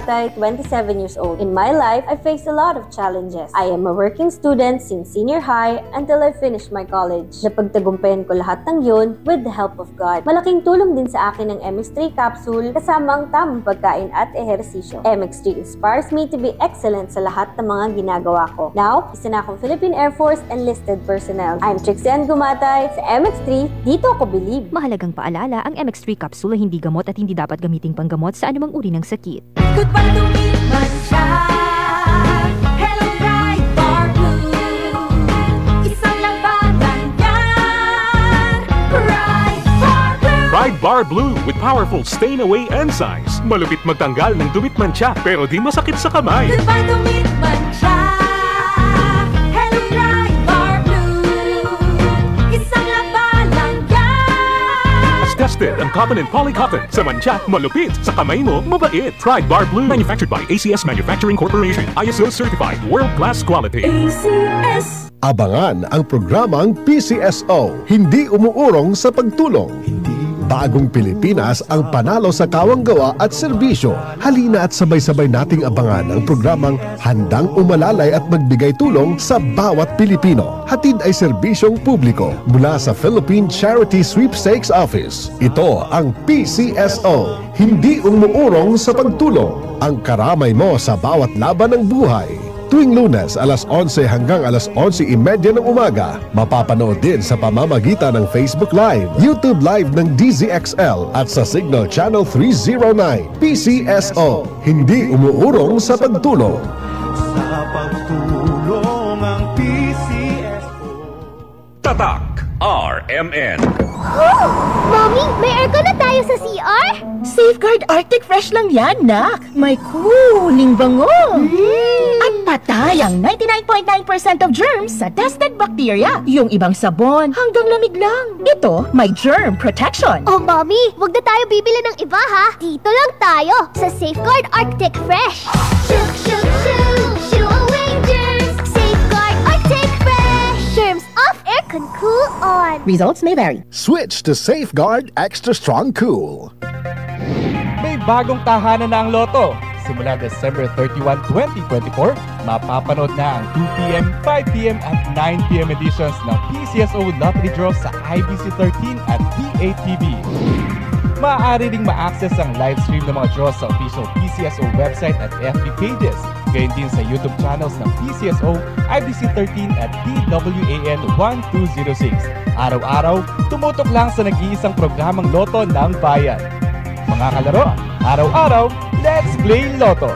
Matay, 27 years old. In my life, I faced a lot of challenges. I am a working student since senior high until I finished my college. Napagtagumpayan ko lahat ng yun with the help of God. Malaking tulong din sa akin ang MX3 capsule kasama ang tamang pagkain at ehersisyo. MX3 inspires me to be excellent sa lahat ng mga ginagawa ko. Now, isa na akong Philippine Air Force enlisted personnel. I'm Trixie Gumatay sa MX3. Dito ako believe. Mahalagang paalala, ang MX3 capsule ay hindi gamot at hindi dapat gamiting panggamot sa anumang uri ng sakit. Goodbye to me, Mancha. Hello, Ride Bar Blue. Isang labanan yan. Ride Bar Blue. Ride Bar Blue with powerful stain-away enzymes. Malupit magtanggal ng dumit mancha pero di masakit sa kamay. Goodbye to me, Mancha. Hello, Ride Bar Blue. Isang labanan yan. As tested ang cotton and polycotton. Sa mancha, malupit. Sa kamay mo, mabait. Ride Bar Blue. Manufactured by ACS Manufacturing Corporation. ISO certified. World-class quality. ACS. Abangan ang programang PCSO, hindi umuurong sa pagtulong. Bagong Pilipinas ang panalo sa kawang-gawa at serbisyo. Halina at sabay-sabay nating abangan ang programang handang umalalay at magbigay tulong sa bawat Pilipino. Hatid ay serbisyong publiko mula sa Philippine Charity Sweepstakes Office. Ito ang PCSO, hindi umuurong sa pagtulong. Ang karamay mo sa bawat laban ng buhay. Tuwing Lunes, alas 11 hanggang alas 11:30 ng umaga. Mapapanood din sa pamamagitan ng Facebook Live, YouTube Live ng DZXL at sa Signal Channel 309. PCSO, hindi umuurong sa pagtulong. Sa pagtulong ang PCSO. Tatak RMN. Oh! Mommy, may aircon na tayo sa CR? Safeguard Arctic Fresh lang yan, nak. May cooling bango. At patay ang 99.9% of germs sa tested bacteria. Yung ibang sabon, hanggang lamig lang. Ito, may germ protection. Oh, Mommy, wag na tayo bibili ng iba, ha? Dito lang tayo sa Safeguard Arctic Fresh. Shoo, shoo, shoo, shoo away germs. Safeguard Arctic Fresh. Germs off, aircon cool on. Results may vary. Switch to Safeguard Extra Strong Cool. May bagong tahanan na ang Lotto. Simula December 31, 2024, mapapanood na ang 2pm, 5pm at 9pm editions ng PCSO Lottery Draw sa IBC 13 at PATV. Maaari ring ma-access ang live stream ng mga draws sa official PCSO website at FB pages. Gayon din sa YouTube channels ng PCSO, IBC 13 at PWAN 1206. Araw-araw, tumutok lang sa nag-iisang programang Lotto ng Bayan. Mga kalaro, araw-araw, let's play Lotto!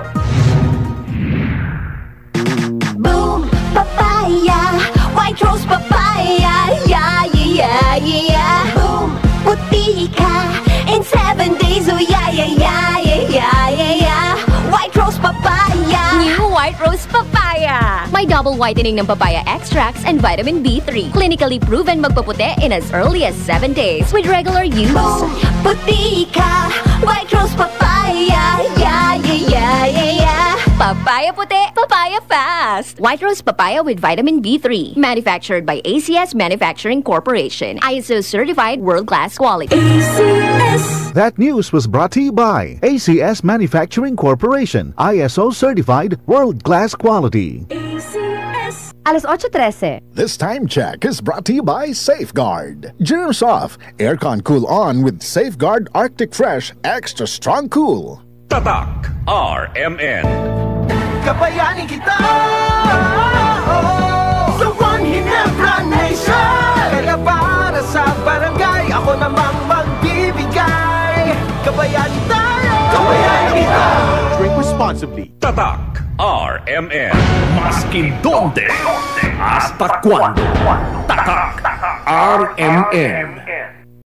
Boom, papaya, white rose papaya, yeah, yeah, yeah. Boom, puti ka in 7 days, oh yeah, yeah, yeah, yeah, yeah, yeah. White rose papaya. New White Rose Papaya! May double whitening ng papaya extracts and vitamin B3. Clinically proven magpaputi in as early as 7 days with regular use. Boom, puti ka, white rose papaya, yeah, yeah, yeah, yeah, yeah. Papaya puti, papaya fast! White Rose Papaya with vitamin B3. Manufactured by ACS Manufacturing Corporation. ISO certified world-class quality. ACS. That news was brought to you by ACS Manufacturing Corporation. ISO certified world-class quality. ACS. Alas 8:13. This time check is brought to you by Safeguard. Germs off, aircon cool on with Safeguard Arctic Fresh Extra Strong Cool. Tatak RMN. Kabayanin kita, sa One Ginebra Nation. Kaya para sa barangay, ako namang magbibigay. Kabayanin tayo, kabayanin kita. Drink responsibly. Tatak RMN. Maskin donde, hasta cuando. Tatak RMN.